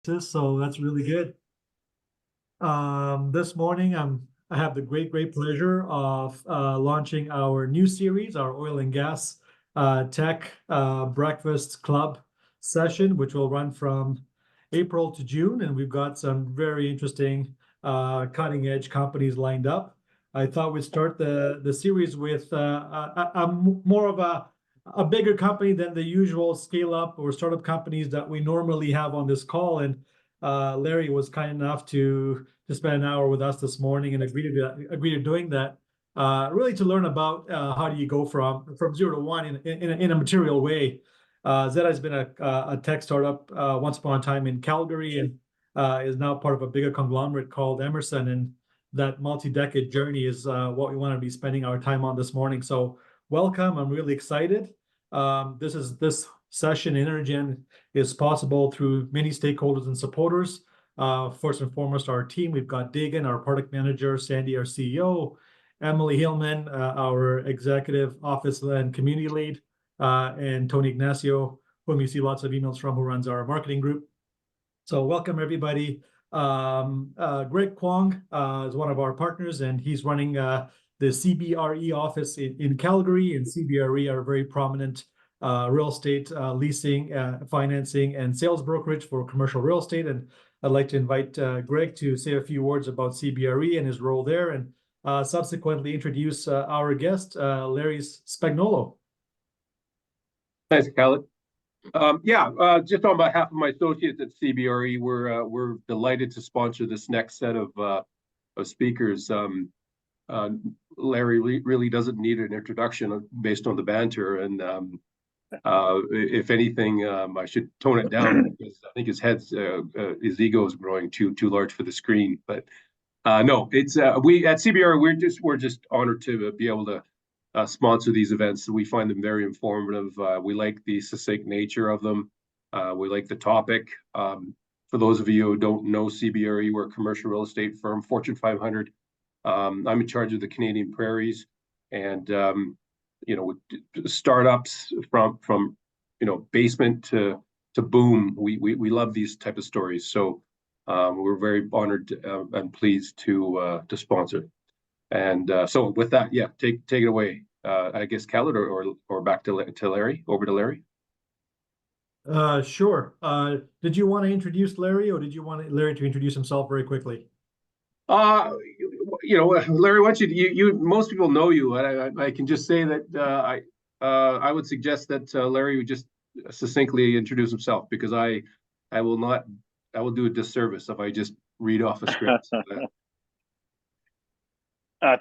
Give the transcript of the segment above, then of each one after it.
So that's really good. This morning, I have the great pleasure of launching our new series, our oil and gas tech breakfast club session, which will run from April to June, and we've got some very interesting cutting edge companies lined up. I thought we'd start the series with more of a bigger company than the usual scale up or startup companies that we normally have on this call, and Larry was kind enough to spend an hour with us this morning and agree to doing that. Really to learn about how do you go from 0 to 1 in a material way. Zedi has been a tech startup once upon a time in Calgary and is now part of a bigger conglomerate called Emerson. And that multi-decade journey is what we want to be spending our time on this morning. So welcome. I'm really excited. This session in Intergen is possible through many stakeholders and supporters. First and foremost, our team. We've got Dagan, our product manager, Sandy, our CEO, Emily Hillman, our executive office and community lead, and Tony Ignacio, whom you see lots of emails from, who runs our marketing group. So welcome, everybody. Greg Kwong is one of our partners, and he's running the CBRE office in Calgary. And CBRE are a very prominent real estate leasing, financing, and sales brokerage for commercial real estate. And I'd like to invite Greg to say a few words about CBRE and his role there, and subsequently introduce our guest, Larry Spagnolo. Thanks, Khaled. Just on behalf of my associates at CBRE, we're delighted to sponsor this next set of speakers. Larry really doesn't need an introduction based on the banter, and if anything, I should tone it down because I think his ego is growing too large for the screen. But no, it's we at CBRE we're just honored to be able to sponsor these events. We find them very informative. We like the succinct nature of them. We like the topic. For those of you who don't know CBRE, we're a commercial real estate firm, Fortune 500. I'm in charge of the Canadian Prairies, and startups from basement to boom. We love these type of stories. So we're very honored and pleased to sponsor. And so with that, take it away. I guess Khaled or back to Larry. Over to Larry. Sure. Did you want to introduce Larry, or did you want Larry to introduce himself very quickly? Larry, why don't you most people know you. I can just say that I would suggest that Larry would just succinctly introduce himself, because I will do a disservice if I just read off a script.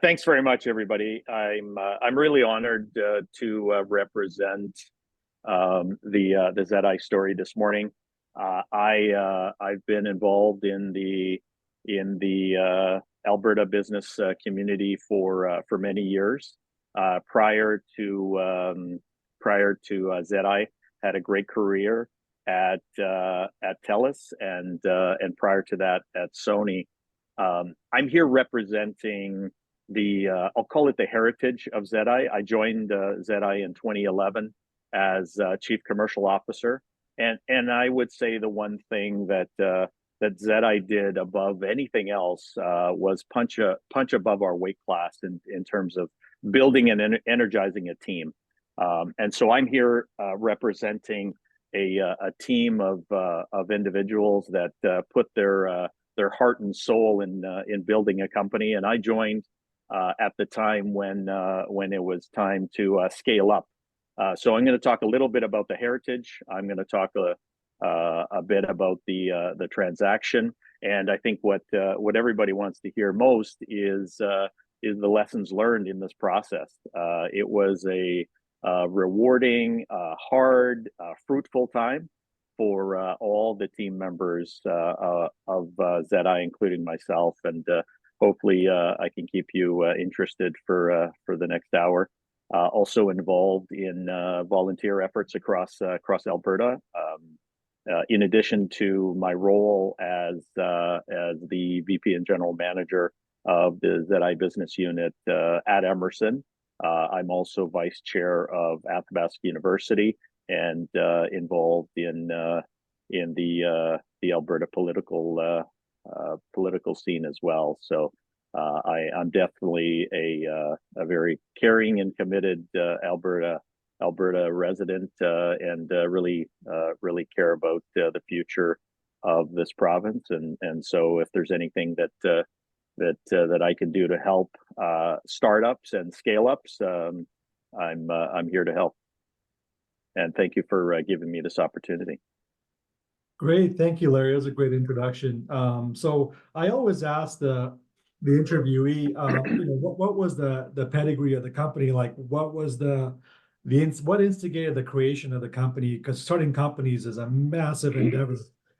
Thanks very much, everybody. I'm really honored to represent the Zedi Story this morning. I've been involved in the Alberta business community for many years. Prior to Zedi, had a great career at TELUS and prior to that at Sony. I'm here representing I'll call it the heritage of Zedi. I joined Zedi in 2011 as Chief Commercial Officer, and I would say the one thing that Zedi did above anything else was punch above our weight class in terms of building and energizing a team. And so I'm here representing a team of individuals that put their heart and soul in building a company. And I joined at the time when it was time to scale up. So I'm going to talk a little bit about the heritage. I'm going to talk a bit about the transaction, and I think what everybody wants to hear most is the lessons learned in this process. It was a rewarding, hard, fruitful time for all the team members of Zedi, including myself, and hopefully I can keep you interested for the next hour. Also involved in volunteer efforts across Alberta. In addition to my role as the VP and General Manager of the Zedi business unit at Emerson, I'm also Vice Chair of Athabasca University and involved in the the Alberta political scene as well. So I'm definitely a very caring and committed Alberta resident, and really care about the future of this province. And so if there's anything that I can do to help startups and scale ups, I'm here to help. And thank you for giving me this opportunity. Great, thank you, Larry. It was a great introduction. So I always ask the interviewee, what was the pedigree of the company? Like, what was what instigated the creation of the company? Because starting companies is a massive endeavor,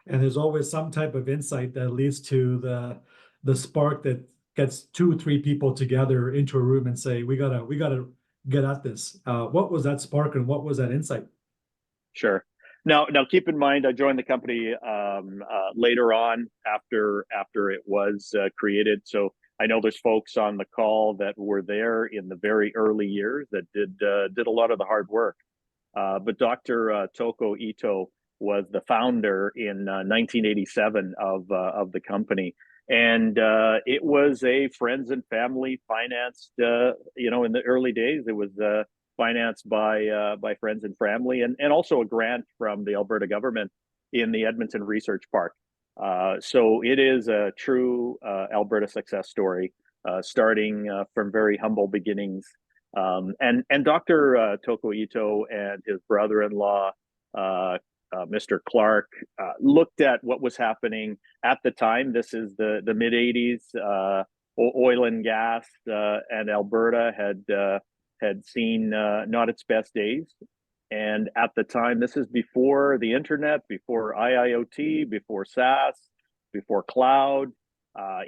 and there's always some type of insight that leads to the spark that gets 2-3 people together into a room and say, we gotta get at this. What was that spark, and what was that insight? Sure. Now, keep in mind, I joined the company later on after it was created. So I know there's folks on the call that were there in the very early years that did a lot of the hard work. But Dr. Toko Ito was the founder in 1987 of the company, and it was a friends and family financed. In the early days, it was financed by friends and family, and also a grant from the Alberta government in the Edmonton Research Park. So it is a true Alberta success story, starting from very humble beginnings. And Dr. Toko Ito and his brother-in-law, Mr. Clark, looked at what was happening at the time. This is the mid 80s. Oil and gas and Alberta had seen not its best days. And at the time, this is before the internet, before IIoT, before SaaS, before cloud.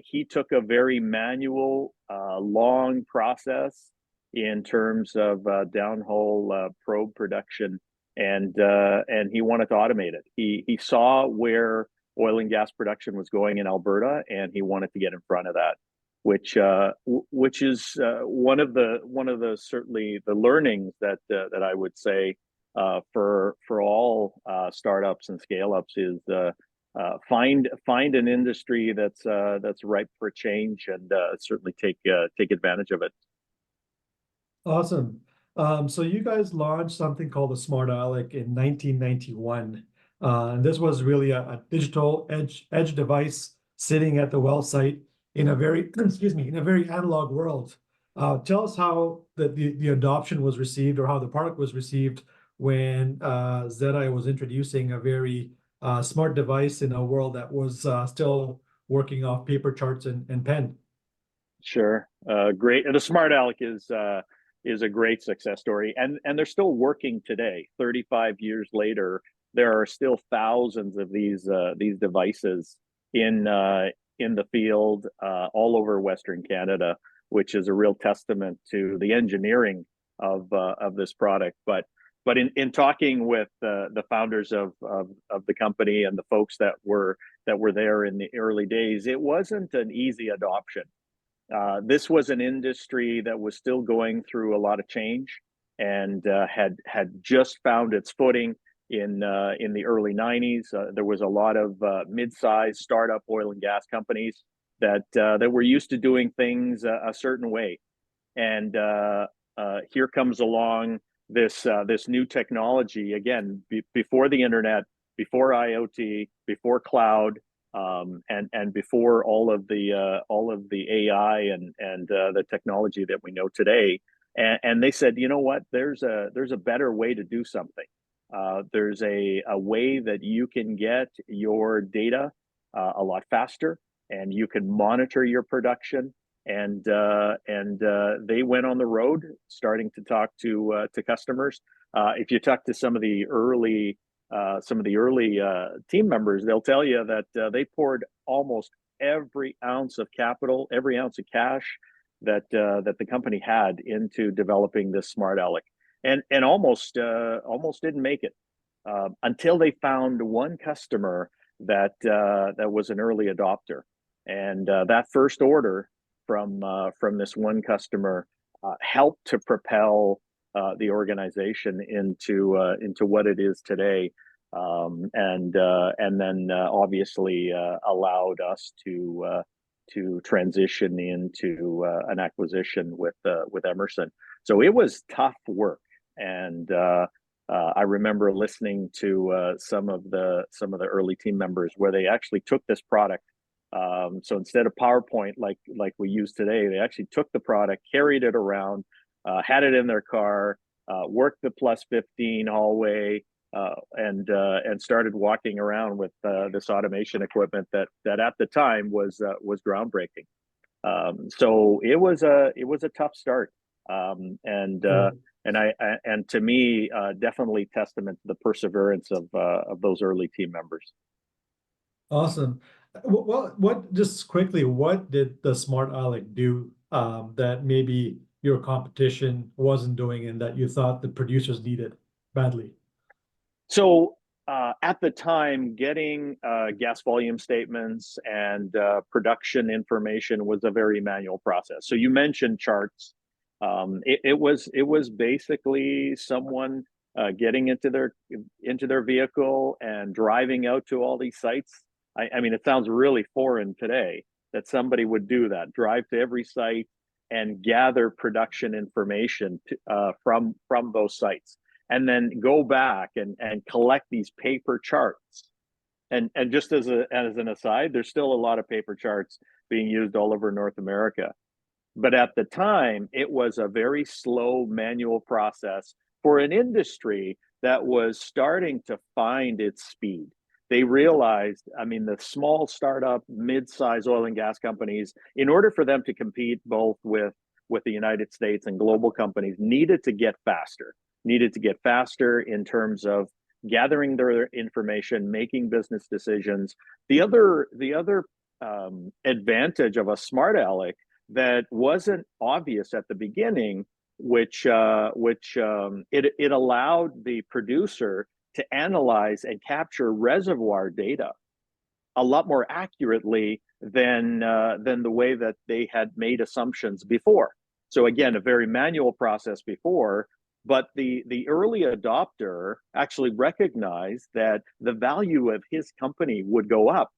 He took a very manual, long process in terms of downhole probe production, and he wanted to automate it. He saw where oil and gas production was going in Alberta, and he wanted to get in front of that, which is one of the certainly the learnings that I would say for all startups and scale ups is find an industry that's ripe for change, and certainly take advantage of it. Awesome. So you guys launched something called the Smart Alec in 1991. And this was really a digital edge device sitting at the well site in a very in a very analog world. Tell us how the adoption was received, or how the product was received when Zedi was introducing a very smart device in a world that was still working off paper charts and pen. Sure, great. The Smart Alec is a great success story, and they're still working today. 35 years later, there are still thousands of these devices in the field all over Western Canada, which is a real testament to the engineering of this product. But in talking with the founders of the company and the folks that were there in the early days, it wasn't an easy adoption. This was an industry that was still going through a lot of change, and had just found its footing in the early 90s. There was a lot of mid-sized startup oil and gas companies that were used to doing things a certain way, and here comes along this new technology again, before the internet, before IoT, before cloud, and before all of the AI and the technology that we know today. And they said, you know what? There's a better way to do something. There's a way that you can get your data a lot faster, and you can monitor your production. And they went on the road, starting to talk to customers. If you talk to some of the early team members, they'll tell you that they poured almost every ounce of capital, every ounce of cash that the company had into developing this Smart Alec, and almost didn't make it until they found one customer that was an early adopter, and that first order from this one customer helped to propel the organization into what it is today. and then obviously allowed us to transition into an acquisition with Emerson. So it was tough work, and I remember listening to some of the early team members where they actually took this product. So instead of PowerPoint like we use today, they actually took the product, carried it around, had it in their car, worked the plus 15 hallway, and started walking around with this automation equipment that at the time was groundbreaking. So it was a tough start, and to me, definitely testament to the perseverance of those early team members. Awesome. Well, just quickly, what did the Smart Alec do that maybe your competition wasn't doing and that you thought the producers needed badly? So at the time, getting gas volume statements and production information was a very manual process. So you mentioned charts. It was basically someone getting into their vehicle and driving out to all these sites. I mean, it sounds really foreign today that somebody would do that, drive to every site and gather production information from those sites, and then go back and collect these paper charts. And just as an aside, there's still a lot of paper charts being used all over North America. But at the time, it was a very slow manual process for an industry that was starting to find its speed. They realized, I mean, the small startup, mid-size oil and gas companies, in order for them to compete both with the United States and global companies, needed to get faster in terms of gathering their information, making business decisions. The other advantage of a Smart Alec that wasn't obvious at the beginning, which it allowed the producer to analyze and capture reservoir data a lot more accurately than the way that they had made assumptions before. So again, a very manual process before, but the early adopter actually recognized that the value of his company would go up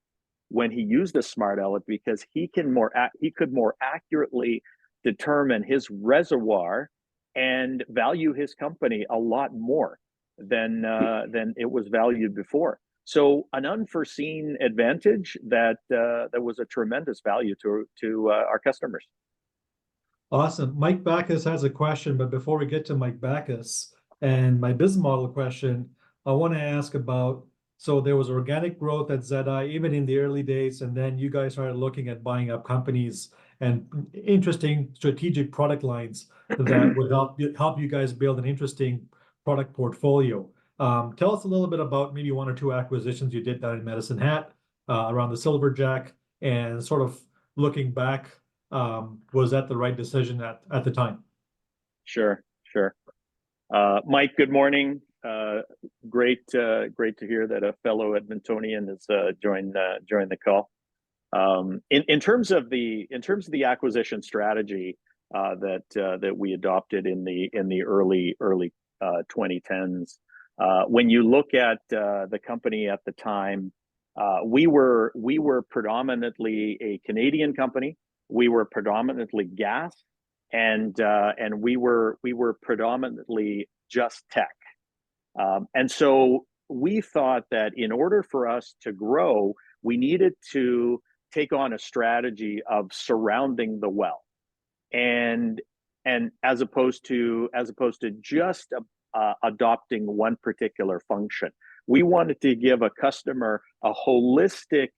when he used a Smart Alec, because he could more accurately determine his reservoir and value his company a lot more than it was valued before. So an unforeseen advantage that was a tremendous value to our customers. Awesome. Mike Backus has a question, but before we get to Mike Backus and my business model question, I want to ask about, so there was organic growth at Zedi even in the early days, and then you guys started looking at buying up companies and interesting strategic product lines that would help you guys build an interesting product portfolio. Tell us a little bit about maybe one or two acquisitions you did down in Medicine Hat around the Silverjack, and sort of looking back, was that the right decision at the time? Sure. Mike, good morning. Great to hear that a fellow Edmontonian has joined the call. In terms of the acquisition strategy that we adopted in the early 2010s, when you look at the company at the time, we were predominantly a Canadian company. We were predominantly gas, and we were predominantly just tech. And so we thought that in order for us to grow, we needed to take on a strategy of surrounding the well, and as opposed to just adopting one particular function. We wanted to give a customer a holistic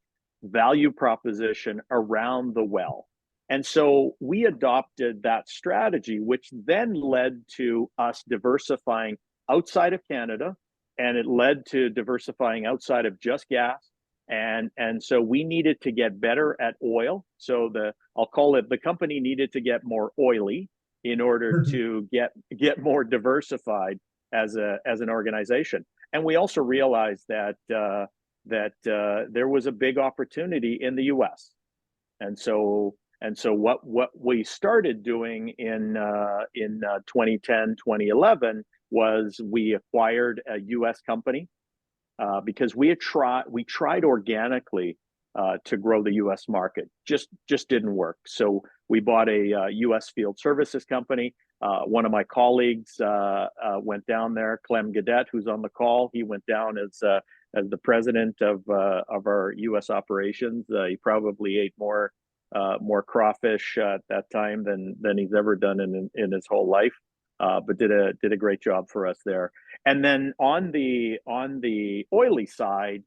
value proposition around the well. And so we adopted that strategy, which then led to us diversifying outside of Canada, and it led to diversifying outside of just gas. And so we needed to get better at oil. So I'll call it, the company needed to get more oily in order to get more diversified as an organization. And we also realized that there was a big opportunity in the US. And so what we started doing in 2010, 2011 was we acquired a US company because we tried organically to grow the U.S. market, just didn't work. So we bought a U.S. field services company. One of my colleagues went down there, Clem Gadet, who's on the call. He went down as the president of our U.S. operations. He probably ate more crawfish at that time than he's ever done in his whole life, but did a great job for us there. And then on the oily side,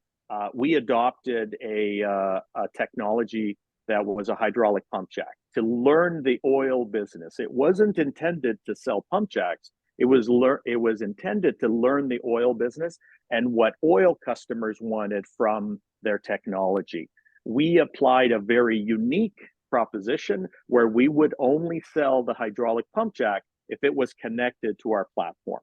we adopted a technology that was a hydraulic pump jack to learn the oil business. It wasn't intended to sell pump jacks. It was intended to learn the oil business and what oil customers wanted from their technology. We applied a very unique proposition where we would only sell the hydraulic pump jack if it was connected to our platform.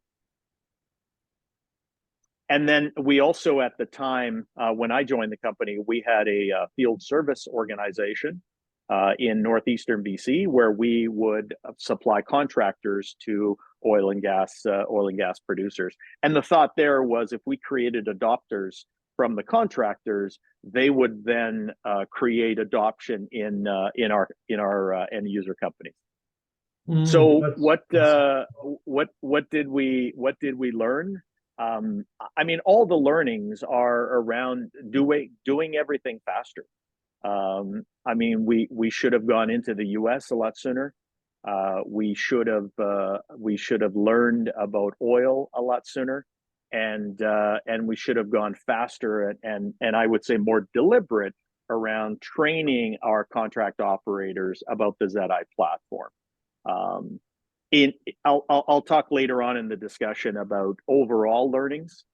And then we also, at the time, when I joined the company, we had a field service organization in northeastern BC where we would supply contractors to oil and gas producers. And the thought there was if we created adopters from the contractors, they would then create adoption in our end user companies. So what did we learn? I mean, all the learnings are around doing everything faster. I mean, we should have gone into the U.S. a lot sooner. We should have learned about oil a lot sooner, and we should have gone faster and I would say more deliberate around training our contract operators about the Zedi platform. I'll talk later on in the discussion about overall learnings,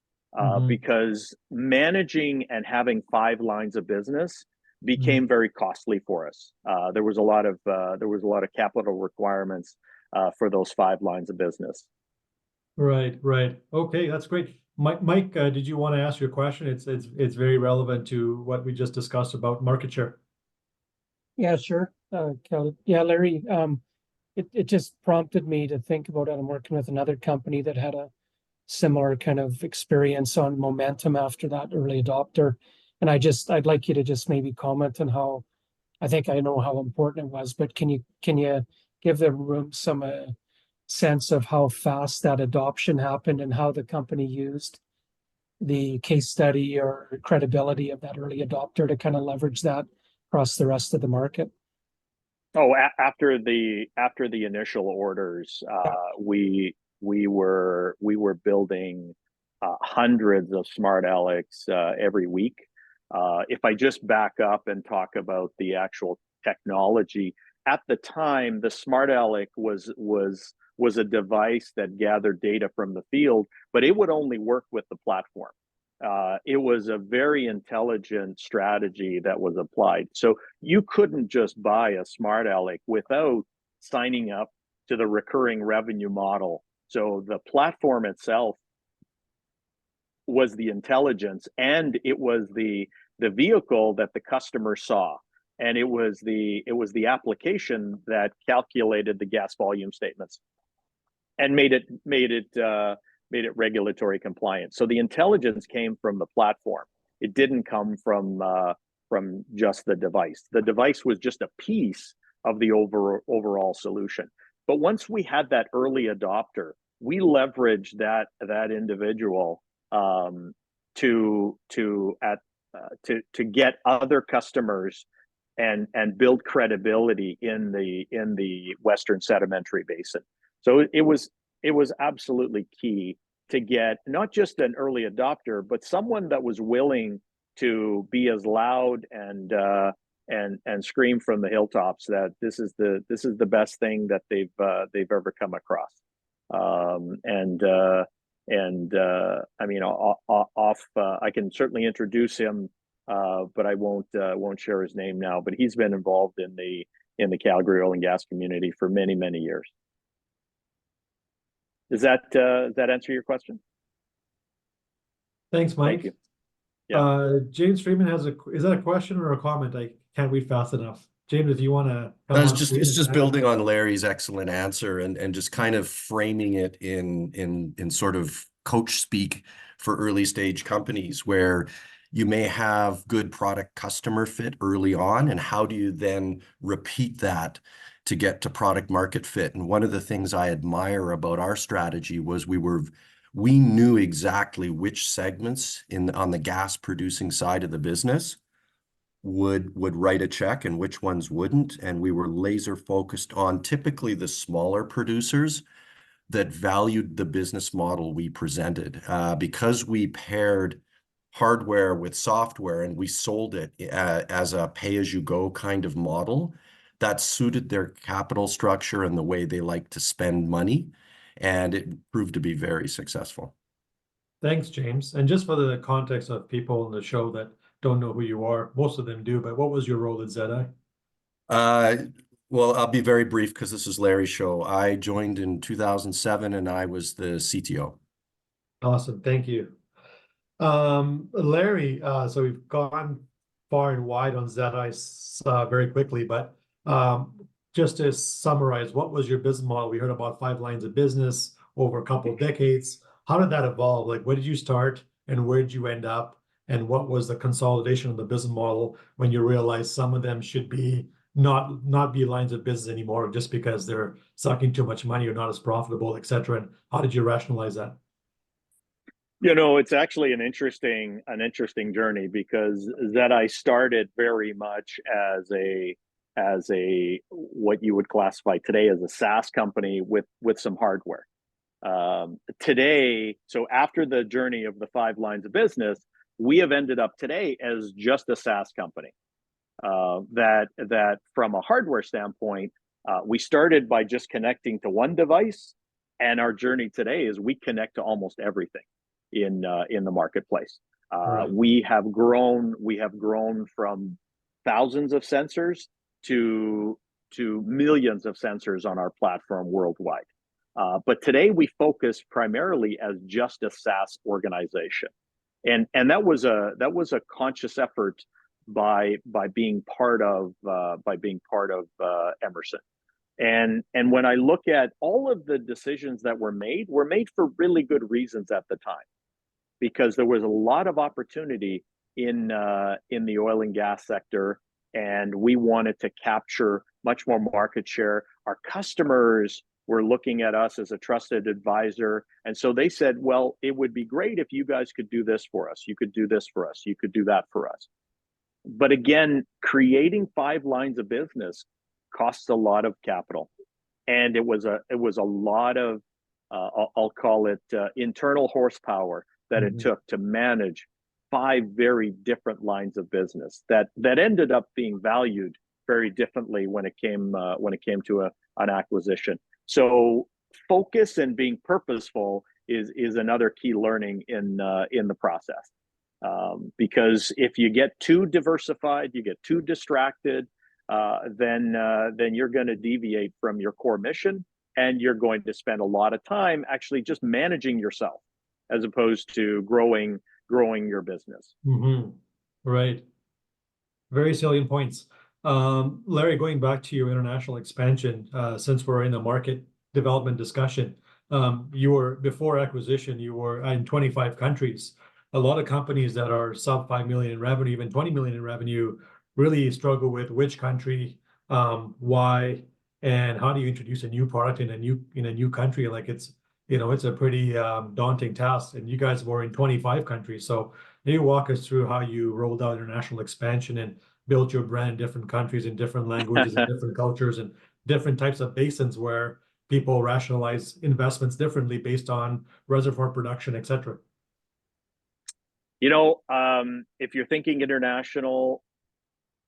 because managing and having 5 lines of business became very costly for us. There was a lot of capital requirements for those 5 lines of business. Right. Okay, that's great. Mike, did you want to ask your question? It's very relevant to what we just discussed about market share. Yeah, sure. Yeah, Larry, it just prompted me to think about it. I'm working with another company that had a similar kind of experience on momentum after that early adopter. And I'd like you to just maybe comment on how, I think I know how important it was, but can you give the room some sense of how fast that adoption happened and how the company used the case study or credibility of that early adopter to kind of leverage that across the rest of the market? Oh, after the initial orders, we were building hundreds of Smart Alex every week. If I just back up and talk about the actual technology, at the time, the Smart Alex was a device that gathered data from the field, but it would only work with the platform. It was a very intelligent strategy that was applied. So you couldn't just buy a Smart Alex without signing up to the recurring revenue model. So the platform itself was the intelligence, and it was the vehicle that the customer saw, and it was the application that calculated the gas volume statements and made it regulatory compliant. So the intelligence came from the platform. It didn't come from just the device. The device was just a piece of the overall solution. But once we had that early adopter, we leveraged that individual to get other customers and build credibility in the Western Sedimentary Basin. So it was absolutely key to get not just an early adopter, but someone that was willing to be as loud and scream from the hilltops that this is the best thing that they've ever come across. I mean, I can certainly introduce him, but I won't share his name now. But he's been involved in the Calgary oil and gas community for many years. Does that answer your question? Thanks, Mike. Thank you. Yeah. James Freeman is that a question or a comment? I can't read fast enough. James, if you want to come on. It's just building on Larry's excellent answer and just kind of framing it in sort of coach speak for early stage companies, where you may have good product customer fit early on, and how do you then repeat that to get to product market fit? And one of the things I admire about our strategy was we knew exactly which segments on the gas producing side of the business would write a check and which ones wouldn't. And we were laser focused on typically the smaller producers that valued the business model we presented. Because we paired hardware with software and we sold it as a pay-as-you-go kind of model, that suited their capital structure and the way they like to spend money. And it proved to be very successful. Thanks, James. And just for the context of people in the show that don't know who you are, most of them do, but what was your role at Zedi? Well, I'll be very brief because this is Larry's show. I joined in 2007 and I was the CTO. Awesome, thank you. Larry, so we've gone far and wide on Zedi very quickly, but just to summarize, what was your business model? We heard about 5 lines of business over a couple of decades. How did that evolve? Like, where did you start and where did you end up? And what was the consolidation of the business model when you realized some of them should be not be lines of business anymore just because they're sucking too much money or not as profitable, et cetera? And how did you rationalize that? You know, it's actually an interesting journey, because Zedi started very much as a what you would classify today as a SaaS company with some hardware. Today, so after the journey of the 5 lines of business, we have ended up today as just a SaaS company. That from a hardware standpoint, we started by just connecting to one device, and our journey today is we connect to almost everything in the marketplace. Right. We have grown from thousands of sensors to millions of sensors on our platform worldwide. But today we focus primarily as just a SaaS organization, and that was a conscious effort by being part of Emerson. And when I look at all of the decisions that were made for really good reasons at the time, because there was a lot of opportunity in the oil and gas sector, and we wanted to capture much more market share. Our customers were looking at us as a trusted advisor, and so they said, well, it would be great if you guys could do this for us, you could do this for us, you could do that for us. But again, creating 5 lines of business costs a lot of capital, and it was a lot of I'll call it internal horsepower that it took to manage 5 very different lines of business that ended up being valued very differently when it came to an acquisition. So focus and being purposeful is another key learning in the process. Because if you get too diversified, you get too distracted, then you're going to deviate from your core mission, and you're going to spend a lot of time actually just managing yourself as opposed to growing your business. Right. Very salient points. Larry, going back to your international expansion, since we're in the market development discussion, before acquisition, you were in 25 countries. A lot of companies that are sub 5 million in revenue, even 20 million in revenue, really struggle with which country, why, and how do you introduce a new product in a new country? Like it's a pretty daunting task, and you guys were in 25 countries. So maybe walk us through how you rolled out international expansion and built your brand in different countries, in different languages, and different cultures, and different types of basins where people rationalize investments differently based on reservoir production, et cetera. If you're thinking international,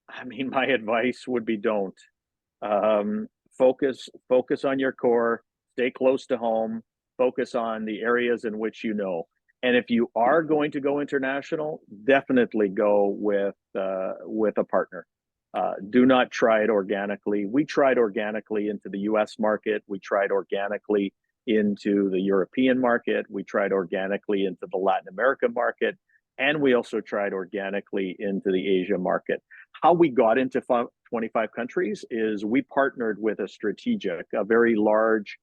I mean, my advice would be don't. Focus on your core, stay close to home, focus on the areas in which you know. And if you are going to go international, definitely go with a partner. Do not try it organically. We tried organically into the US market. We tried organically into the European market. We tried organically into the Latin American market. And we also tried organically into the Asia market. How we got into 25 countries is we partnered with a very large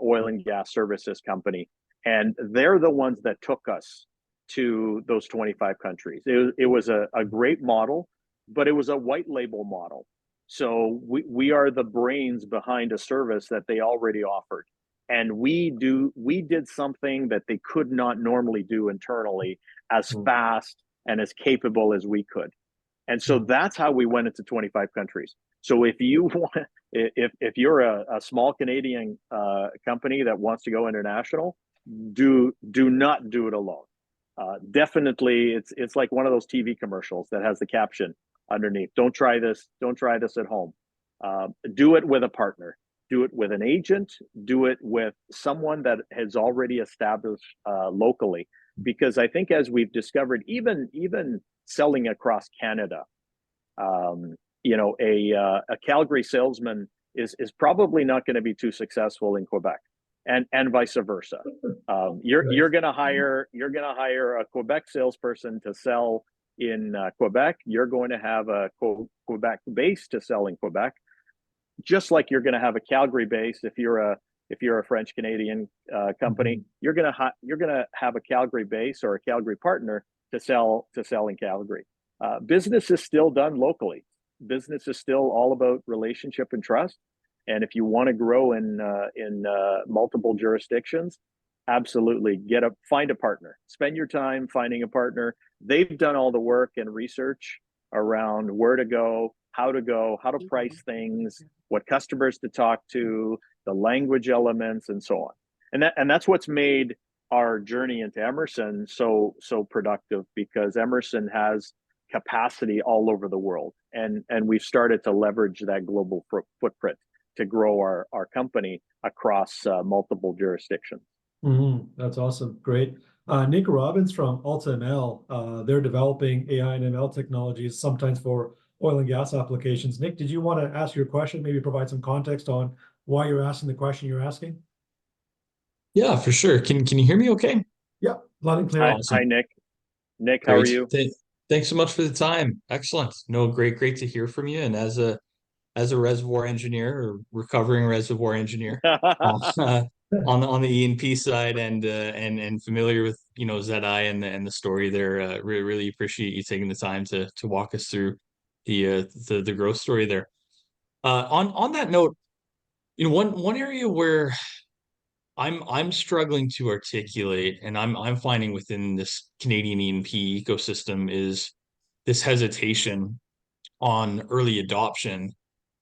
oil and gas services company. And they're the ones that took us to those 25 countries. It was a great model, but it was a white label model. So we are the brains behind a service that they already offered. And we did something that they could not normally do internally as fast and as capable as we could. And so that's how we went into 25 countries. So if you want, if you're a small Canadian company that wants to go international, do not do it alone. Definitely, it's like one of those TV commercials that has the caption underneath: "Don't try this. Don't try this at home. Do it with a partner. Do it with an agent. Do it with someone that has already established locally." Because I think, as we've discovered, even selling across Canada, a Calgary salesman is probably not going to be too successful in Quebec, and vice versa. You're going to hire a Quebec salesperson to sell in Quebec. You're going to have a Quebec base to sell in Quebec, just like you're going to have a Calgary base. If you're a French Canadian company, you're going to have a Calgary base or a Calgary partner to sell in Calgary. Business is still done locally. Business is still all about relationship and trust. And if you want to grow in multiple jurisdictions, absolutely find a partner. Spend your time finding a partner. They've done all the work and research around where to go, how to price things, what customers to talk to, the language elements, and so on. And that's what's made our journey into Emerson so productive, because Emerson has capacity all over the world, and we've started to leverage that global footprint to grow our company across multiple jurisdictions. That's awesome. Great. Nick Robbins from AltaML, they're developing AI and ML technologies, sometimes for oil and gas applications. Nick, did you want to ask your question, maybe provide some context on why you're asking the question you're asking? Yeah, for sure. Can you hear me okay? Yeah, loud and clear. Awesome. Hi, Nick. Nick, how are you? Thanks so much for the time. Excellent. No, great to hear from you. And as a reservoir engineer, or recovering reservoir engineer, on the E&P side, and familiar with Zedi and the story there, really appreciate you taking the time to walk us through the growth story there. On that note, one area where I'm struggling to articulate, and I'm finding within this Canadian E&P ecosystem, is this hesitation on early adoption,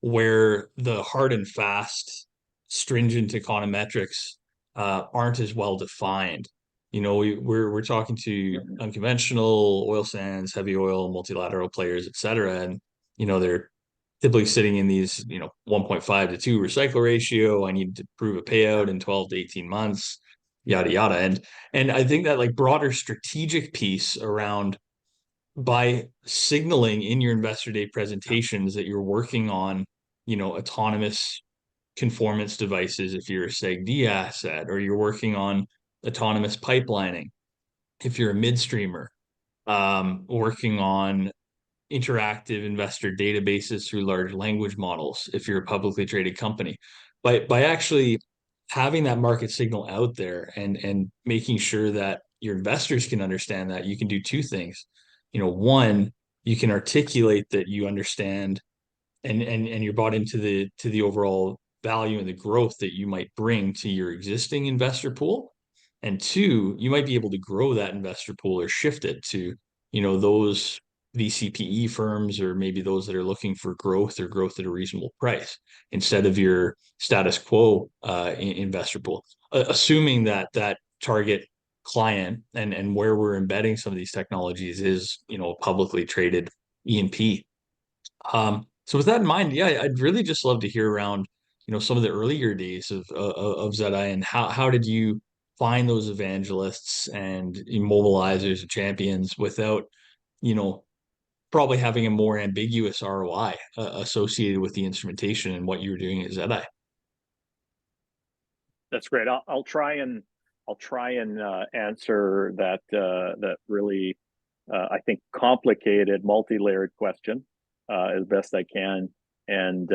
where the hard and fast, stringent econometrics aren't as well defined. We're talking to unconventional oil sands, heavy oil, multilateral players, et cetera, and they're typically sitting in these 1.5 to 2 recycle ratio. I need to prove a payout in 12 to 18 months, yada yada. And I think that, like, broader strategic piece around, by signaling in your investor day presentations that you're working on autonomous conformance devices if you're a SEG-D asset, or you're working on autonomous pipelining if you're a midstreamer, working on interactive investor databases through large language models if you're a publicly traded company. By actually having that market signal out there and making sure that your investors can understand that, you can do two things. One, you can articulate that you understand and you're bought into the overall value and the growth that you might bring to your existing investor pool. And two, you might be able to grow that investor pool or shift it to those VCPE firms, or maybe those that are looking for growth or growth at a reasonable price, instead of your status quo investor pool. Assuming that target client and where we're embedding some of these technologies is publicly traded E&P. So with that in mind, yeah, I'd really just love to hear around some of the earlier days of Zedi, and how did you find those evangelists and immobilizers and champions without probably having a more ambiguous ROI associated with the instrumentation and what you were doing at Zedi? That's great. I'll try and answer that really I think complicated, multi-layered question as best I can. And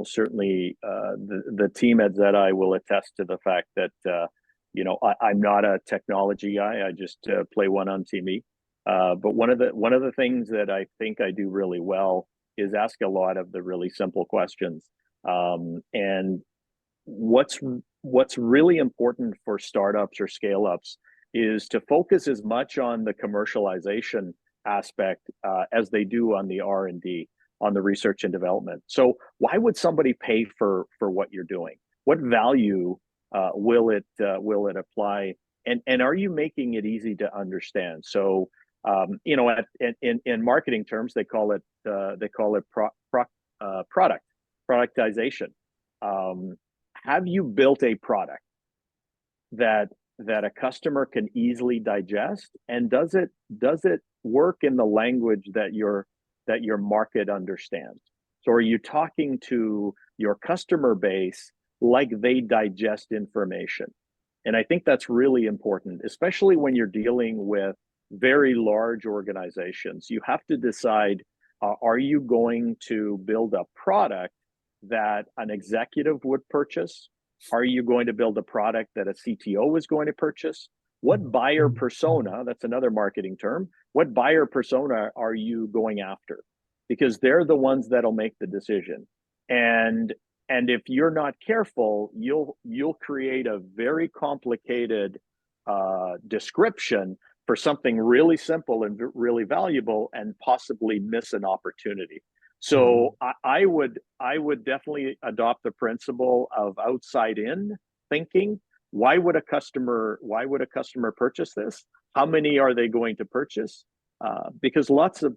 certainly the team at Zedi will attest to the fact that I'm not a technology guy. I just play one on TV. But one of the things that I think I do really well is ask a lot of the really simple questions. And what's really important for startups or scale ups is to focus as much on the commercialization aspect as they do on the R&D, on the research and development. So why would somebody pay for what you're doing? What value will it apply? And are you making it easy to understand? So in marketing terms, they call it productization. Have you built a product that a customer can easily digest, and does it work in the language that your market understands? So are you talking to your customer base like they digest information? And I think that's really important, especially when you're dealing with very large organizations. You have to decide, are you going to build a product that an executive would purchase? Are you going to build a product that a CTO is going to purchase? What buyer persona, that's another marketing term, what buyer persona are you going after? Because they're the ones that'll make the decision. And if you're not careful, you'll create a very complicated description for something really simple and really valuable, and possibly miss an opportunity. So I would definitely adopt the principle of outside in thinking. Why would a customer purchase this? How many are they going to purchase? Because lots of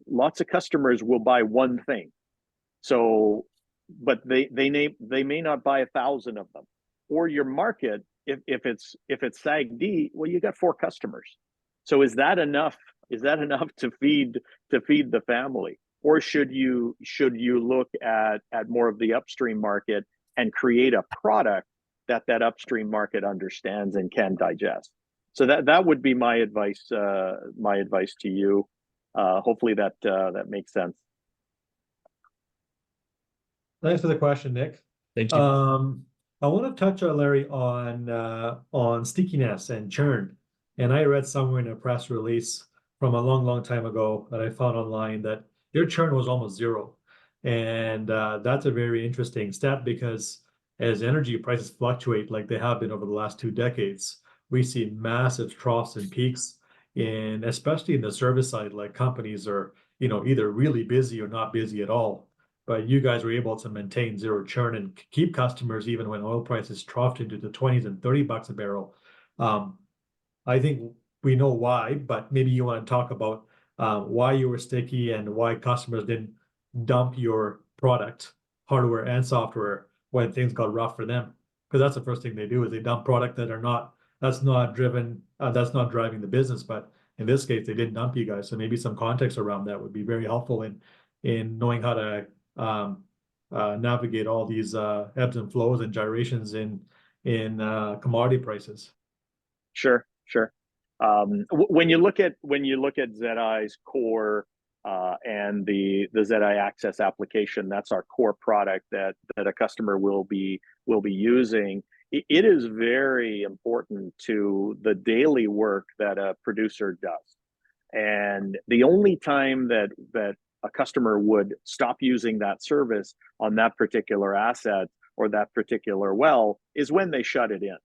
customers will buy one thing. So, but they may not buy 1,000 of them. Or your market, if it's SAGD, well, you got 4 customers. So is that enough? Is that enough to feed the family? Or should you look at more of the upstream market and create a product that upstream market understands and can digest? So that would be my advice. My advice to you. Hopefully that makes sense. Thanks for the question, Nick. Thank you. I want to touch on, Larry, on stickiness and churn. And I read somewhere in a press release from a long time ago that I found online that your churn was almost 0. And that's a very interesting stat, because as energy prices fluctuate like they have been over the last 2 decades, we see massive troughs and peaks, especially in the service side, like companies are, either really busy or not busy at all. But you guys were able to maintain 0 churn and keep customers even when oil prices troughed into the 20s and $30 a barrel. I think we know why, but maybe you want to talk about why you were sticky and why customers didn't dump your product, hardware and software, when things got rough for them. Because that's the first thing they do, is they dump product that's not driving the business. But in this case, they didn't dump you guys. So maybe some context around that would be very helpful in knowing how to navigate all these ebbs and flows and gyrations in commodity prices. Sure. When you look at Zedi's core and the Zedi Access application, that's our core product that a customer will be using. It is very important to the daily work that a producer does. And the only time that a customer would stop using that service on that particular asset or that particular well is when they shut it in.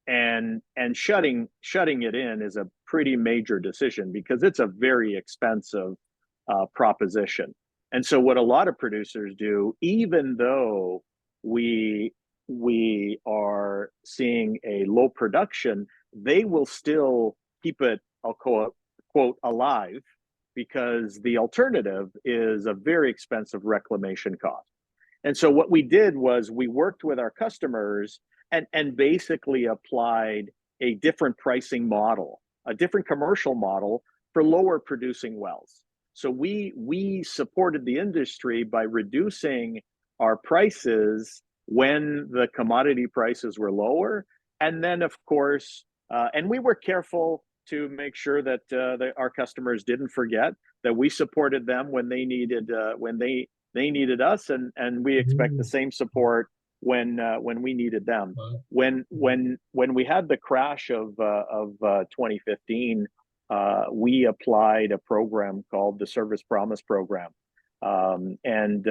And shutting it in is a pretty major decision, because it's a very expensive proposition. And so what a lot of producers do, even though we are seeing a low production, they will still keep it, I'll quote, alive, because the alternative is a very expensive reclamation cost. And so what we did was we worked with our customers and basically applied a different pricing model, a different commercial model for lower producing wells. So we supported the industry by reducing our prices when the commodity prices were lower. And then, of course, and we were careful to make sure that our customers didn't forget that we supported them when they needed us, and we expect the same support when we needed them. Wow. When we had the crash of 2015, we applied a program called the Service Promise Program, and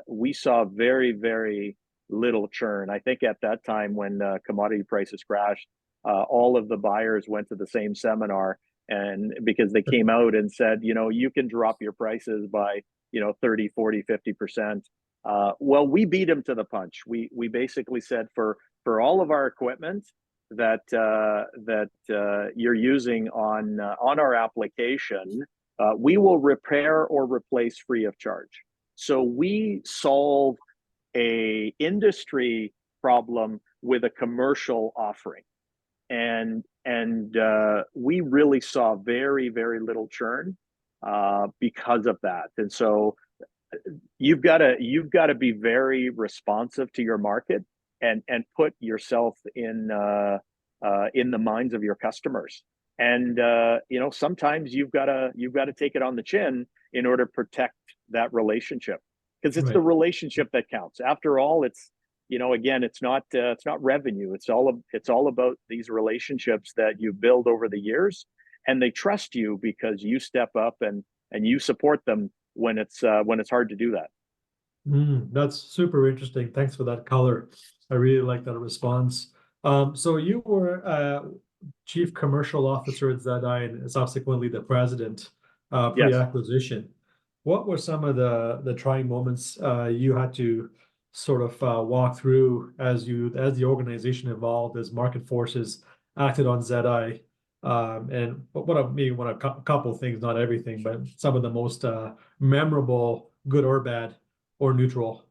we saw very, very little churn. I think at that time when commodity prices crashed, all of the buyers went to the same seminar, and because they came out and said, you can drop your prices by 30, 40, 50%. Well, we beat them to the punch. We basically said for all of our equipment that you're using on our application, we will repair or replace free of charge. So we solve a industry problem with a commercial offering, and we really saw very, very little churn because of that. And so you've got to be very responsive to your market and put yourself in the minds of your customers. And sometimes you've got to take it on the chin in order to protect that relationship, because it's the relationship that counts. After all, it's again, it's not revenue. It's all about these relationships that you build over the years, and they trust you because you step up and you support them when it's hard to do that. That's super interesting. Thanks for that color. I really like that response. So you were Chief Commercial Officer at Zedi and subsequently the president pre-acquisition. What were some of the trying moments you had to sort of walk through as the organization evolved, as market forces acted on Zedi? And what a couple of things, not everything, but some of the most memorable, good or bad or neutral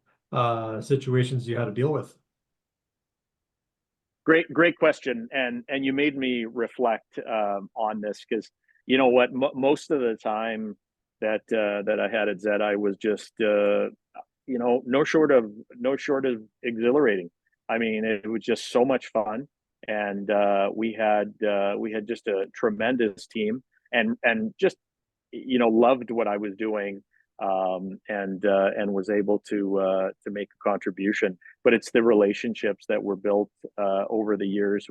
situations you had to deal with. Great question, and you made me reflect on this, because what, most of the time that I had at Zedi was just no short of exhilarating. I mean, it was just so much fun, and we had just a tremendous team, and just loved what I was doing, and was able to make a contribution. But it's the relationships that were built over the years.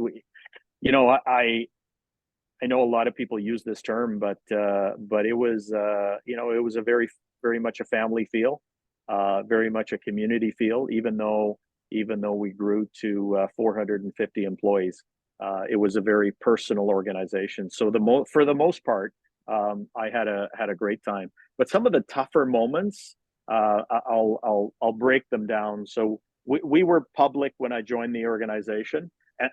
I know a lot of people use this term, but it was it was a very, very much a family feel, very much a community feel. Even though we grew to 450 employees, it was a very personal organization. So for the most part, I had a great time. But some of the tougher moments, I'll break them down. So we were public when I joined the organization,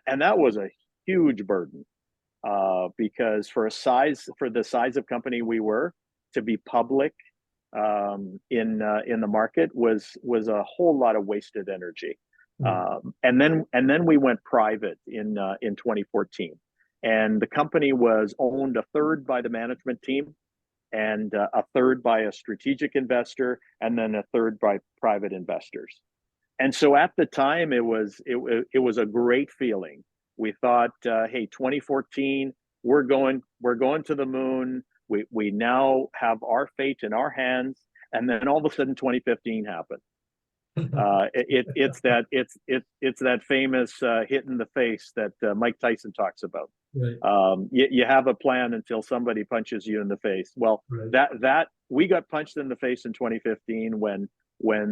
and that was a huge burden, because for the size of company we were, to be public in the market was a whole lot of wasted energy. And then we went private in 2014, and the company was owned a third by the management team, and a third by a strategic investor, and then a third by private investors. And so at the time, it was a great feeling. We thought, hey, 2014, we're going to the moon. We now have our fate in our hands. And then all of a sudden, 2015 happened. It's that famous hit in the face that Mike Tyson talks about. Right. You have a plan until somebody punches you in the face. Well, that we got punched in the face in 2015 when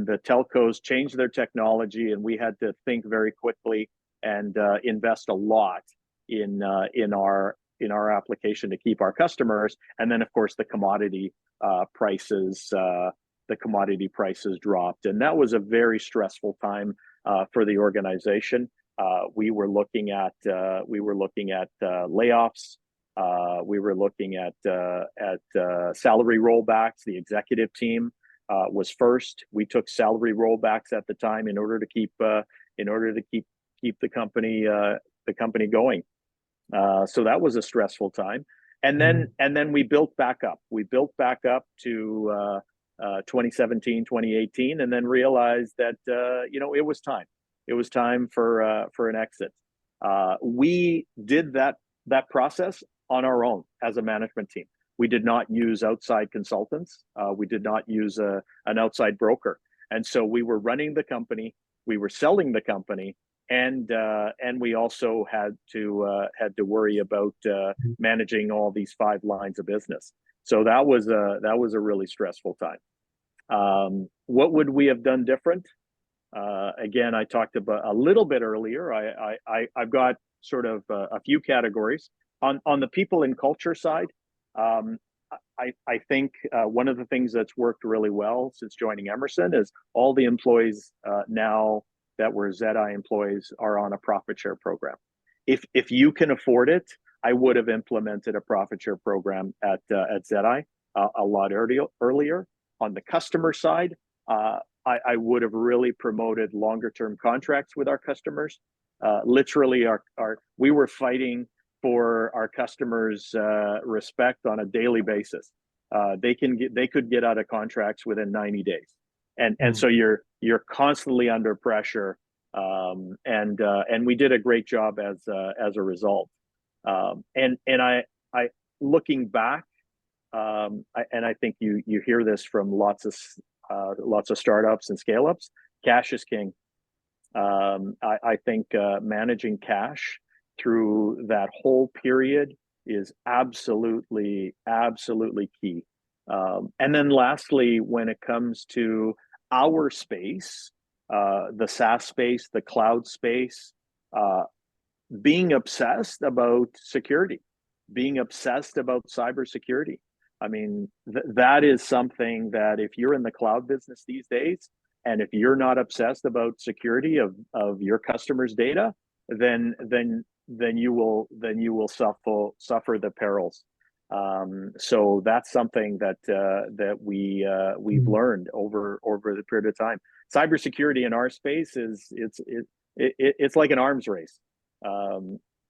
the telcos changed their technology, and we had to think very quickly and invest a lot in our application to keep our customers. And then, of course, the commodity prices dropped, and that was a very stressful time for the organization. We were looking at layoffs. We were looking at salary rollbacks. The executive team was first. We took salary rollbacks at the time in order to keep the company going. So that was a stressful time. And then we built back up. We built back up to 2017, 2018, and then realized that it was time. It was time for an exit. We did that process on our own as a management team. We did not use outside consultants. We did not use an outside broker. And so we were running the company we were selling the company, and we also had to worry about managing all these 5 lines of business. So that was a really stressful time. What would we have done different? Again, I talked about a little bit earlier. I've got sort of a few categories on the people and culture side. I think one of the things that's worked really well since joining Emerson is all the employees now that were Zedi employees are on a profit share program. If you can afford it, I would have implemented a profit share program at Zedi a lot earlier. On the customer side, I would have really promoted longer term contracts with our customers. Literally, we were fighting for our customers' respect on a daily basis. They could get out of contracts within 90 days, and so you're constantly under pressure. And we did a great job as a result. And I looking back, and I think you hear this from lots of startups and scale ups. Cash is king. I think managing cash through that whole period is absolutely key. And then lastly, when it comes to our space, the SaaS space, the cloud space, being obsessed about security, being obsessed about cybersecurity. I mean, that is something that if you're in the cloud business these days, and if you're not obsessed about security of your customers' data, then you will suffer the perils. So that's something that we've learned over the period of time. Cybersecurity in our space it's like an arms race.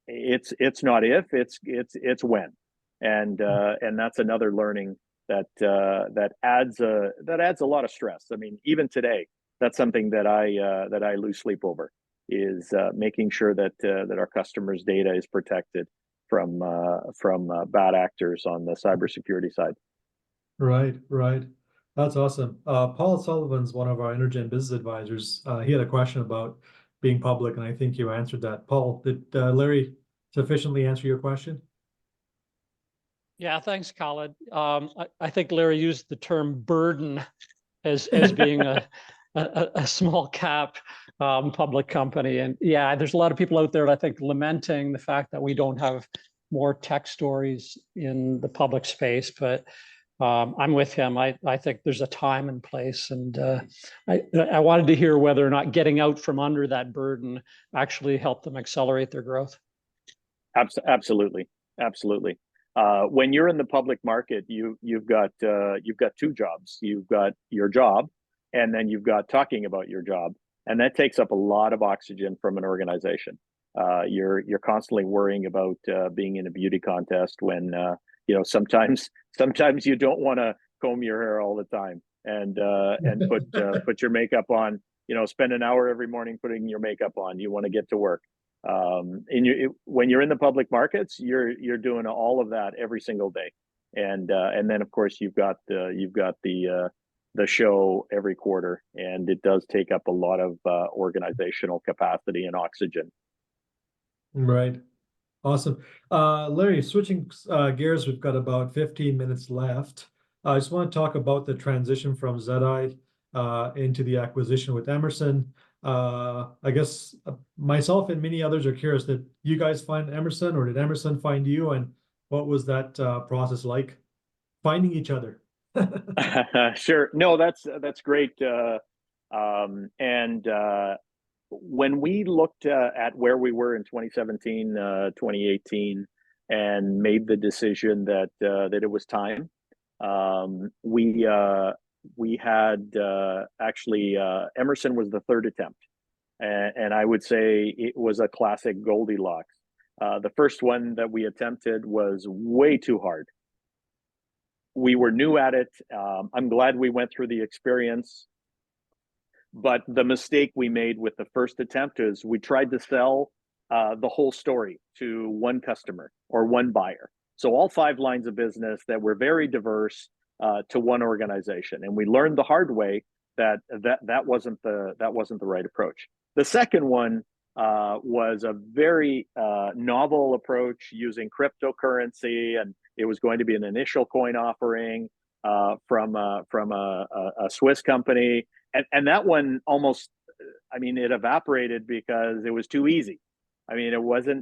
It's not if, it's when, and that's another learning that adds a lot of stress. I mean, even today, that's something that I lose sleep over, is making sure that our customers' data is protected from bad actors on the cybersecurity side. Right. That's awesome. Paul Sullivan's one of our Energen business advisors. He had a question about being public, and I think you answered that. Paul, did Larry sufficiently answer your question? Yeah, thanks, Khaled. I think Larry used the term burden as being a small cap public company. And yeah, there's a lot of people out there, I think, lamenting the fact that we don't have more tech stories in the public space. But I'm with him. I think there's a time and place. And I wanted to hear whether or not getting out from under that burden actually helped them accelerate their growth. Absolutely. When you're in the public market, you've got 2 jobs. You've got your job, and then you've got talking about your job, and that takes up a lot of oxygen from an organization. You're constantly worrying about being in a beauty contest when sometimes you don't want to comb your hair all the time and put your makeup on. Spend an hour every morning putting your makeup on. You want to get to work. When you're in the public markets, you're doing all of that every single day, and then of course you've got the show every quarter, and it does take up a lot of organizational capacity and oxygen. Right. Awesome. Larry, switching gears, we've got about 15 minutes left. I just want to talk about the transition from Zedi into the acquisition with Emerson. I guess myself and many others are curious, did you guys find Emerson, or did Emerson find you? And what was that process like, finding each other? Sure. No, that's great. When we looked at where we were in 2017, 2018, and made the decision that it was time, we had actually Emerson was the 3rd attempt, and I would say it was a classic Goldilocks. The first one that we attempted was way too hard. We were new at it. I'm glad we went through the experience, but the mistake we made with the first attempt is we tried to sell the whole story to one customer or one buyer. So all 5 lines of business that were very diverse to one organization. And we learned the hard way that wasn't the right approach. The second one was a very novel approach using cryptocurrency, and it was going to be an initial coin offering from a Swiss company, and that one almost, I mean, it evaporated because it was too easy. I mean,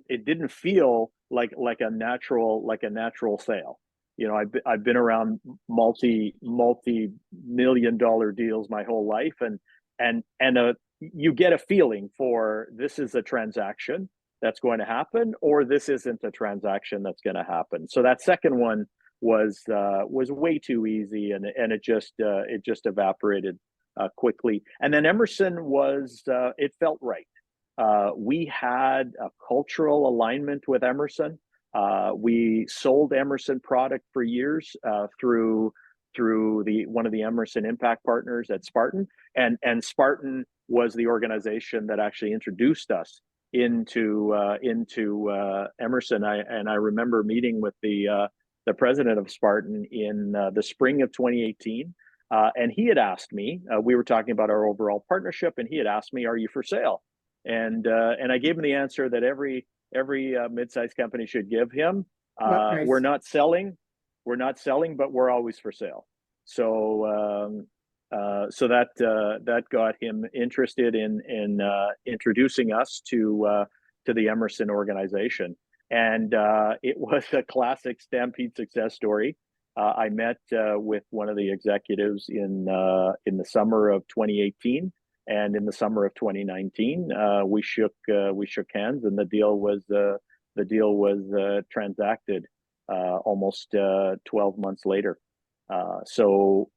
it didn't feel like a natural sale. You know, I've been around multi-million-dollar deals my whole life, and you get a feeling for, this is a transaction that's going to happen, or this isn't a transaction that's going to happen. So that second one was way too easy, and it just evaporated quickly. And then Emerson was, it felt right. We had a cultural alignment with Emerson. We sold Emerson product for years through one of the Emerson impact partners at Spartan, and Spartan was the organization that actually introduced us into Emerson. I remember meeting with the president of Spartan in the spring of 2018, and he had asked me. We were talking about our overall partnership, and he had asked me, "Are you for sale?" And I gave him the answer that every mid-sized company should give him. We're not selling, but we're always for sale. So that got him interested in introducing us to the Emerson organization, and it was a classic Stampede success story. I met with one of the executives in the summer of 2018, and in the summer of 2019, we shook hands, and the deal was transacted almost 12 months later. So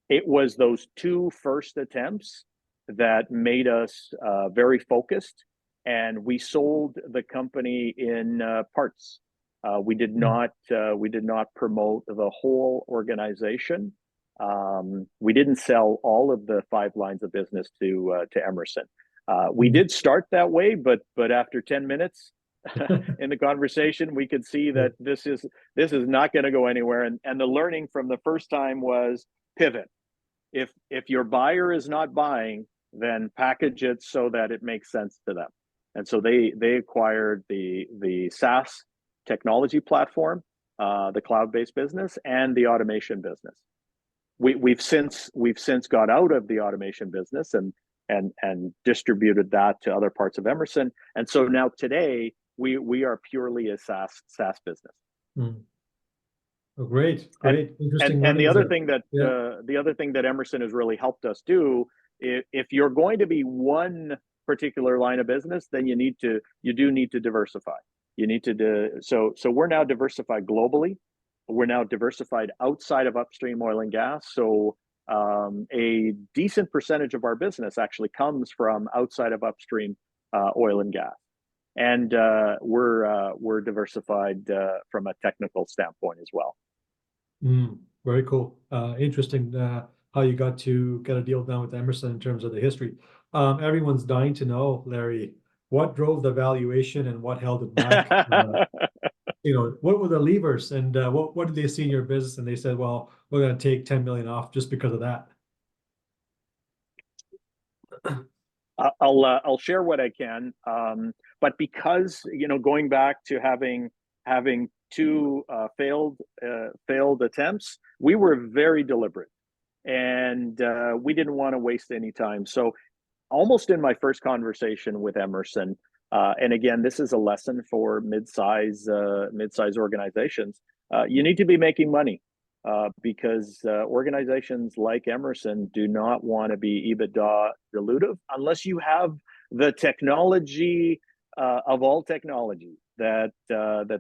it was those two first attempts that made us very focused, and we sold the company in parts. We did not promote the whole organization. We didn't sell all of the 5 lines of business to Emerson. We did start that way, but after 10 minutes in the conversation, we could see that this is not going to go anywhere. And the learning from the first time was pivot. If your buyer is not buying, then package it so that it makes sense to them. And so they acquired the SaaS technology platform, the cloud-based business, and the automation business. We've since got out of the automation business and distributed that to other parts of Emerson. And so now today we are purely a SaaS business. Oh, great. Interesting. And the other thing that Emerson has really helped us do, if you're going to be one particular line of business, then you do need to diversify. You need to so we're now diversified globally. We're now diversified outside of upstream oil and gas. So a decent percentage of our business actually comes from outside of upstream oil and gas, and we're diversified from a technical standpoint as well. Very cool. Interesting how you got to get a deal done with Emerson in terms of the history. Everyone's dying to know, Larry, what drove the valuation and what held it back. What were the levers, and what did they see in your business? And they said, well, we're going to take 10 million off just because of that. I'll share what I can, but because going back to having 2 failed attempts, we were very deliberate, and we didn't want to waste any time. So almost in my first conversation with Emerson, and again, this is a lesson for mid-size organizations. You need to be making money because organizations like Emerson do not want to be EBITDA dilutive unless you have the technology of all technology that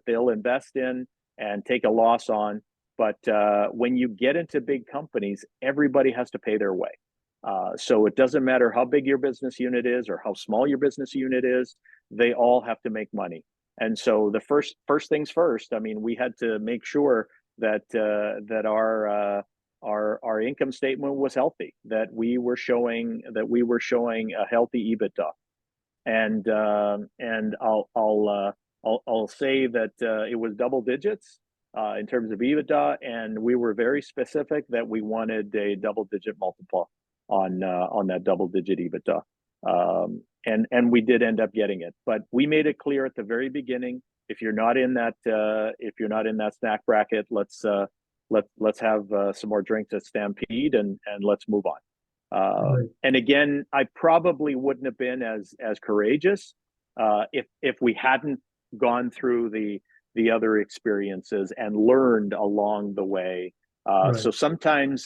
they'll invest in and take a loss on. But when you get into big companies, everybody has to pay their way. So it doesn't matter how big your business unit is or how small your business unit is, they all have to make money. And so the first things first, I mean, we had to make sure that our income statement was healthy, that we were showing a healthy EBITDA. And I'll say that it was double digits in terms of EBITDA, and we were very specific that we wanted a double-digit multiple on that double-digit EBITDA. And we did end up getting it, but we made it clear at the very beginning, if you're not in that snack bracket, let's have some more drinks at Stampede and let's move on. Right. And again, I probably wouldn't have been as courageous if we hadn't gone through the other experiences and learned along the way. Right. So sometimes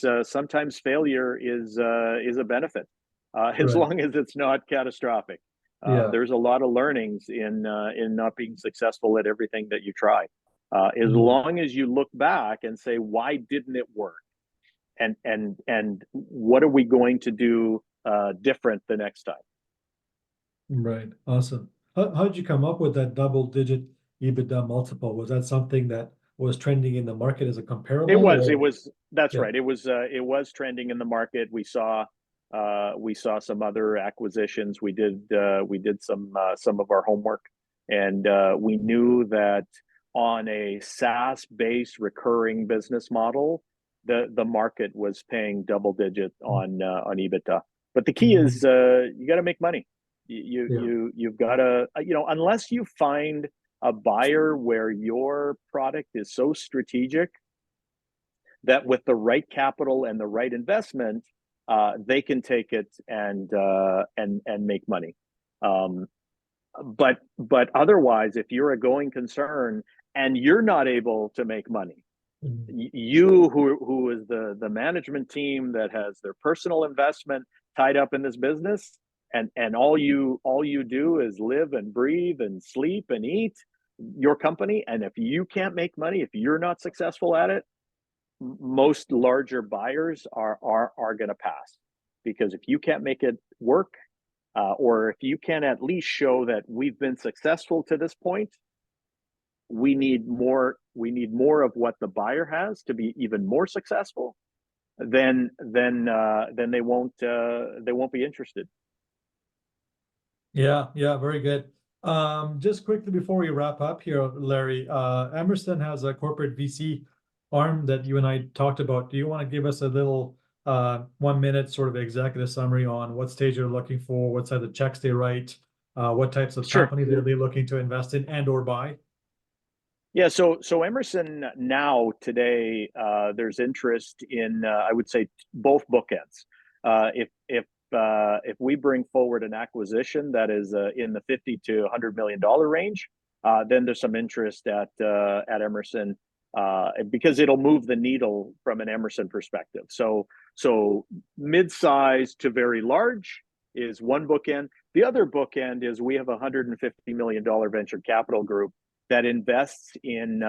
failure is a benefit, as Right. long as it's not catastrophic. Yeah. There's a lot of learnings in not being successful at everything that you try. As Mhm. long as you look back and say, why didn't it work? And what are we going to do different the next time? Right. Awesome. How did you come up with that double-digit EBITDA multiple? Was that something that was trending in the market as a comparable? It was. or- That's Yeah. right. It was trending in the market. We saw some other acquisitions. We did some of our homework, and we knew that on a SaaS-based recurring business model, the market was paying double digit on EBITDA. But the key is you got to make money. You've got to, unless you find a buyer where your product is so strategic that with the right capital and the right investment, they can take it and make money. But otherwise, if you're a going concern and you're not able to make money, you who is the management team that has their personal investment tied up in this business, and all you do is live and breathe and sleep and eat your company, and if you can't make money, if you're not successful at it, most larger buyers are going to pass, because if you can't make it work, or if you can at least show that we've been successful to this point, we need more of what the buyer has to be even more successful, then they won't be interested. Yeah, very good. Just quickly before we wrap up here, Larry, Emerson has a corporate VC arm that you and I talked about. Do you want to give us a little 1 minute sort of executive summary on what stage they're looking for, what size of checks they write, what types of Sure. companies are they looking to invest in and or buy? Yeah, so Emerson now today, there's interest in I would say both bookends. If we bring forward an acquisition that is in the $50 to $100 million range, then there's some interest at Emerson, because it'll move the needle from an Emerson perspective. So mid-size to very large is one bookend. The other bookend is we have a $150 million venture capital group that invests in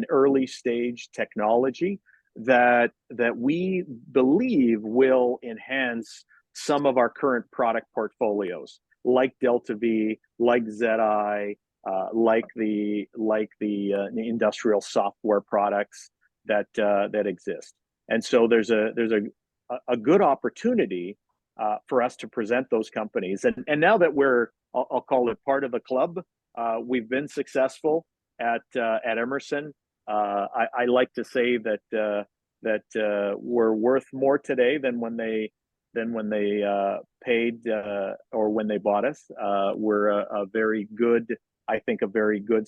early stage technology that we believe will enhance some of our current product portfolios, like Delta V, like Zedi, like the industrial software products that exist. And so there's a good opportunity for us to present those companies. And now that we're, I'll call it part of the club, we've been successful at Emerson. I like to say that we're worth more today than when they paid or when they bought us. We're a very good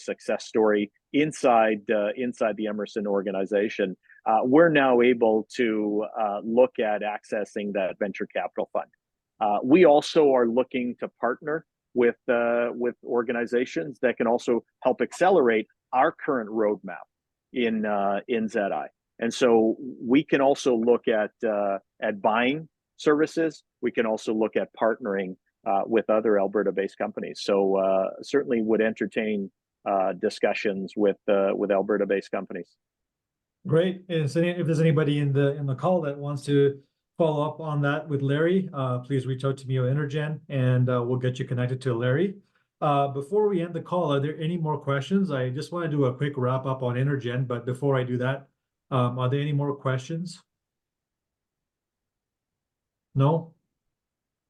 success story inside the Emerson organization. We're now able to look at accessing that venture capital fund. We also are looking to partner with organizations that can also help accelerate our current roadmap in Zedi. And so we can also look at buying services. We can also look at partnering with other Alberta-based companies. So certainly would entertain discussions with Alberta-based companies. Great. And so if there's anybody in the call that wants to follow up on that with Larry, please reach out to me or Intergen, and we'll get you connected to Larry. Before we end the call, are there any more questions? I just want to do a quick wrap up on Intergen, but before I do that, are there any more questions? No?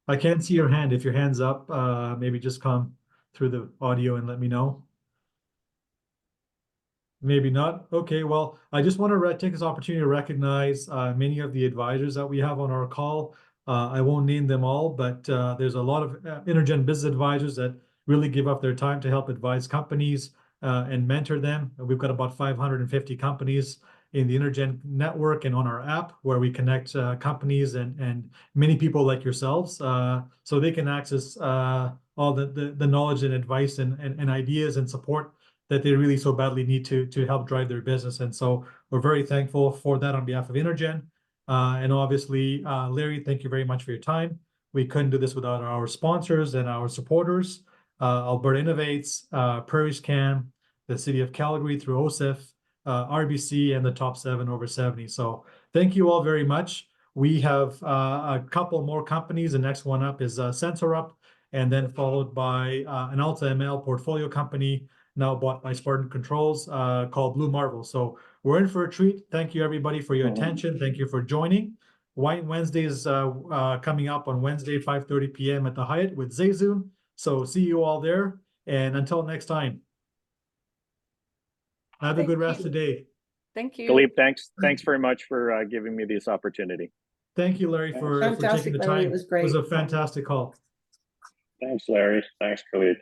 I can't see your hand. If your hand's up, maybe just come through the audio and let me know. Maybe not. Okay, well, I just want to take this opportunity to recognize many of the advisors that we have on our call. I won't name them all, but there's a lot of Intergen business advisors that really give up their time to help advise companies and mentor them. We've got about 550 companies in the Intergen network and on our app, where we connect companies and many people like yourselves, so they can access all the knowledge and advice and ideas and support that they really so badly need to help drive their business. And so we're very thankful for that on behalf of Intergen. And obviously, Larry, thank you very much for your time. We couldn't do this without our sponsors and our supporters, Alberta Innovates, Prairie Scan, the City of Calgary through OSIF, RBC, and the Top 7 over 70. So thank you all very much. We have a couple more companies. The next one up is SensorUp, and then followed by an Alta ML portfolio company now bought by Spartan Controls called Blue Marvel. So we're in for a treat. Thank you, everybody, for your attention. Thank you for joining. Wine Wednesday is coming up on Wednesday, 5:30 p.m. at the Hyatt with Zezun. So see you all there. And until next time, have a good rest of the day. Thank you. Philippe, thanks very much for giving me this opportunity. Thank you, Larry, for taking Fantastic, the Larry. time. It was great. It was a fantastic call. Thanks, Larry. Thanks, Philippe.